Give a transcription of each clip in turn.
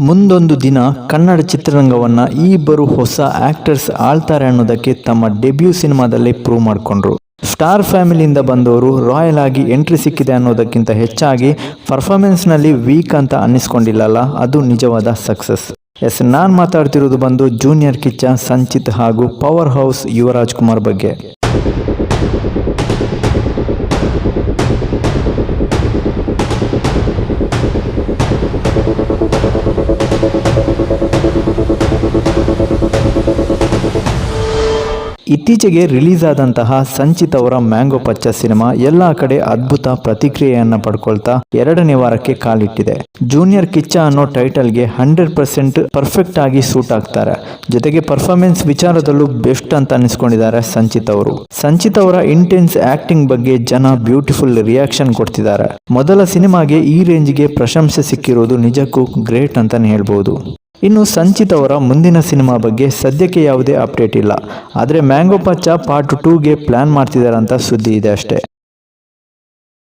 ಮುಂದೊಂದು ದಿನ ಕನ್ನಡ ಚಿತ್ರರಂಗವನ್ನ ಈ ಇಬ್ಬರು ಹೊಸ ಆಕ್ಟರ್ಸ್ ಆಳ್ತಾರೆ ಅನ್ನೋದಕ್ಕೆ ತಮ್ಮ ಡೆಬ್ಯೂ ಸಿನಿಮಾದಲ್ಲೇ ಪ್ರೂವ್ ಮಾಡಿಕೊಂಡ್ರು. ಸ್ಟಾರ್ ಫ್ಯಾಮಿಲಿಯಿಂದ ಬಂದವರು ರಾಯಲ್ ಆಗಿ ಎಂಟ್ರಿ ಸಿಕ್ಕಿದೆ ಅನ್ನೋದಕ್ಕಿಂತ ಹೆಚ್ಚಾಗಿ ಪರ್ಫಾರ್ಮೆನ್ಸ್ನಲ್ಲಿ ವೀಕ್ ಅಂತ ಅನ್ನಿಸ್ಕೊಂಡಿಲ್ಲಲ್ಲ, ಅದು ನಿಜವಾದ ಸಕ್ಸಸ್. ನಾನು ಮಾತಾಡ್ತಿರೋದು ಬಂದು ಜೂನಿಯರ್ ಕಿಚ್ಚ, ಸಂಚಿತ್ ಹಾಗೂ ಪವರ್ ಹೌಸ್ ಯುವರಾಜ್ ಕುಮಾರ್ ಬಗ್ಗೆ. ಇತ್ತೀಚೆಗೆ ರಿಲೀಸ್ ಆದಂತಹ ಸಂಚಿತ್ ಅವರ ಮ್ಯಾಂಗೋ ಪಚ್ಚ ಸಿನಿಮಾ ಎಲ್ಲಾ ಕಡೆ ಅದ್ಭುತ ಪ್ರತಿಕ್ರಿಯೆಯನ್ನ ಪಡ್ಕೊಳ್ತಾ 2ನೇ ವಾರಕ್ಕೆ ಕಾಲಿಟ್ಟಿದೆ. ಜೂನಿಯರ್ ಕಿಚ್ಚ ಅನ್ನೋ ಟೈಟಲ್ಗೆ 100% ಪರ್ಫೆಕ್ಟ್ ಆಗಿ ಸೂಟ್ ಆಗ್ತಾರೆ. ಜೊತೆಗೆ ಪರ್ಫಾರ್ಮೆನ್ಸ್ ವಿಚಾರದಲ್ಲೂ ಬೆಸ್ಟ್ ಅಂತ ಅನಿಸ್ಕೊಂಡಿದ್ದಾರೆ ಸಂಚಿತ್ ಅವರು. ಸಂಚಿತ್ ಅವರ ಇಂಟೆನ್ಸ್ ಆಕ್ಟಿಂಗ್ ಬಗ್ಗೆ ಜನ ಬ್ಯೂಟಿಫುಲ್ ರಿಯಾಕ್ಷನ್ ಕೊಡ್ತಿದ್ದಾರೆ. ಮೊದಲ ಸಿನಿಮಾಗೆ ಈ ರೇಂಜ್ಗೆ ಪ್ರಶಂಸೆ ಸಿಕ್ಕಿರೋದು ನಿಜಕ್ಕೂ ಗ್ರೇಟ್ ಅಂತಾನೆ ಹೇಳ್ಬೋದು. ಇನ್ನು ಸಂಚಿತ್ ಅವರ ಮುಂದಿನ ಸಿನಿಮಾ ಬಗ್ಗೆ ಸದ್ಯಕ್ಕೆ ಯಾವುದೇ ಅಪ್ಡೇಟ್ ಇಲ್ಲ. ಆದರೆ ಮ್ಯಾಂಗೋ ಪಚ್ಚ ಪಾರ್ಟ್ 2ಗೆ ಪ್ಲಾನ್ ಮಾಡ್ತಿದ್ದಾರೆ ಅಂತ ಸುದ್ದಿ ಇದೆ ಅಷ್ಟೇ.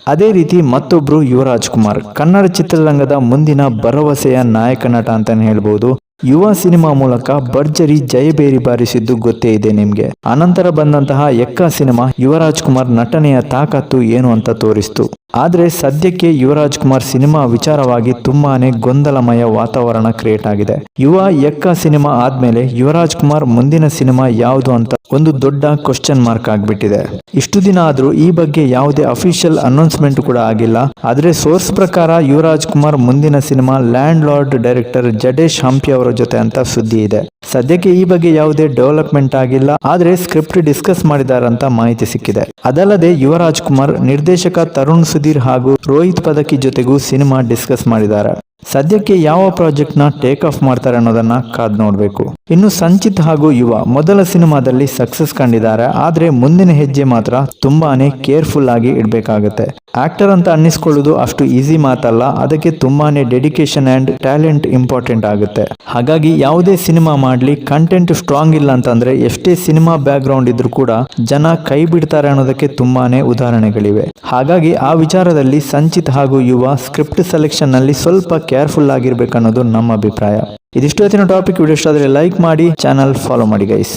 ಅದೇ ರೀತಿ ಮತ್ತೊಬ್ರು ಯುವರಾಜ್ ಕುಮಾರ್, ಕನ್ನಡ ಚಿತ್ರರಂಗದ ಮುಂದಿನ ಭರವಸೆಯ ನಾಯಕ ನಟ ಅಂತಾನೆ ಹೇಳ್ಬೋದು. ಯುವ ಸಿನಿಮಾ ಮೂಲಕ ಭರ್ಜರಿ ಜಯಬೇರಿ ಬಾರಿಸಿದ್ದು ಗೊತ್ತೇ ಇದೆ ನಿಮ್ಗೆ. ಅನಂತರ ಬಂದಂತಹ ಎಕ್ಕ ಸಿನಿಮಾ ಯುವರಾಜ್ ಕುಮಾರ್ ನಟನೆಯ ತಾಕತ್ತು ಏನು ಅಂತ ತೋರಿಸ್ತು. ಆದ್ರೆ ಸದ್ಯಕ್ಕೆ ಯುವರಾಜ್ ಕುಮಾರ್ ಸಿನಿಮಾ ವಿಚಾರವಾಗಿ ತುಂಬಾನೇ ಗೊಂದಲಮಯ ವಾತಾವರಣ ಕ್ರಿಯೇಟ್ ಆಗಿದೆ. ಯುವ ಎಕ್ಕ ಸಿನಿಮಾ ಆದ್ಮೇಲೆ ಯುವರಾಜ್ ಕುಮಾರ್ ಮುಂದಿನ ಸಿನಿಮಾ ಯಾವುದು ಅಂತ ಒಂದು ದೊಡ್ಡ ಕ್ವಶನ್ ಮಾರ್ಕ್ ಆಗ್ಬಿಟ್ಟಿದೆ. ಇಷ್ಟು ದಿನ ಆದ್ರೂ ಈ ಬಗ್ಗೆ ಯಾವುದೇ ಅಫಿಷಿಯಲ್ ಅನೌನ್ಸ್ಮೆಂಟ್ ಕೂಡ ಆಗಿಲ್ಲ. ಆದ್ರೆ ಸೋರ್ಸ್ ಪ್ರಕಾರ ಯುವರಾಜ್ ಕುಮಾರ್ ಮುಂದಿನ cinema land lord director Jadesh Hampi ಅವರ ಜೊತೆ ಅಂತ ಸುದ್ದಿ ಇದೆ. ಸದ್ಯಕ್ಕೆ ಈ ಬಗ್ಗೆ ಯಾವುದೇ ಡೆವಲಪ್ಮೆಂಟ್ ಆಗಿಲ್ಲ. ಆದ್ರೆ ಸ್ಕ್ರಿಪ್ಟ್ ಡಿಸ್ಕಸ್ ಮಾಡಿದಾರಂತ ಮಾಹಿತಿ ಸಿಕ್ಕಿದೆ. ಅದಲ್ಲದೆ ಯುವರಾಜ್ ಕುಮಾರ್ ನಿರ್ದೇಶಕ ತರುಣ್ ಸುಧೀರ್ ಹಾಗೂ ರೋಹಿತ್ ಪದಕಿ ಜೊತೆಗೂ ಸಿನಿಮಾ ಡಿಸ್ಕಸ್ ಮಾಡಿದ್ದಾರೆ. ಸದ್ಯಕ್ಕೆ ಯಾವ ಪ್ರಾಜೆಕ್ಟ್ ನ ಟೇಕ್ ಆಫ್ ಮಾಡ್ತಾರೆ ಅನ್ನೋದನ್ನ ಕಾದ್ ನೋಡ್ಬೇಕು. ಇನ್ನು ಸಂಚಿತ್ ಹಾಗೂ ಯುವ ಮೊದಲ ಸಿನಿಮಾದಲ್ಲಿ ಸಕ್ಸಸ್ ಕಂಡಿದ್ದಾರೆ. ಆದ್ರೆ ಮುಂದಿನ ಹೆಜ್ಜೆ ಮಾತ್ರ ತುಂಬಾನೇ ಕೇರ್ಫುಲ್ ಆಗಿ ಇಡಬೇಕಾಗುತ್ತೆ. ಆಕ್ಟರ್ ಅಂತ ಅನ್ನಿಸ್ಕೊಳ್ಳೋದು ಅಷ್ಟು ಈಸಿ ಮಾತಲ್ಲ. ಅದಕ್ಕೆ ತುಂಬಾನೇ ಡೆಡಿಕೇಶನ್ ಅಂಡ್ ಟ್ಯಾಲೆಂಟ್ ಇಂಪಾರ್ಟೆಂಟ್ ಆಗುತ್ತೆ. ಹಾಗಾಗಿ ಯಾವುದೇ ಸಿನಿಮಾ ಮಾಡ್ಲಿ, ಕಂಟೆಂಟ್ ಸ್ಟ್ರಾಂಗ್ ಇಲ್ಲ ಅಂತಂದ್ರೆ ಎಷ್ಟೇ ಸಿನಿಮಾ ಬ್ಯಾಕ್ ಗ್ರೌಂಡ್ ಇದ್ರೂ ಕೂಡ ಜನ ಕೈ ಬಿಡ್ತಾರೆ ಅನ್ನೋದಕ್ಕೆ ತುಂಬಾನೇ ಉದಾಹರಣೆಗಳಿವೆ. ಹಾಗಾಗಿ ಆ ವಿಚಾರದಲ್ಲಿ ಸಂಚಿತ್ ಹಾಗೂ ಯುವ ಸ್ಕ್ರಿಪ್ಟ್ ಸೆಲೆಕ್ಷನ್ ನಲ್ಲಿ ಸ್ವಲ್ಪ ಕೇರ್ಫುಲ್ ಆಗಿರ್ಬೇಕನ್ನೋದು ನಮ್ಮ ಅಭಿಪ್ರಾಯ. ಇದಿಷ್ಟು ಹೊತ್ತಿನ ಟಾಪಿಕ್. ವಿಡಿಯೋ ಇಷ್ಟ ಆದರೆ ಲೈಕ್ ಮಾಡಿ, ಚಾನಲ್ ಫಾಲೋ ಮಾಡಿ ಗೈಸ್.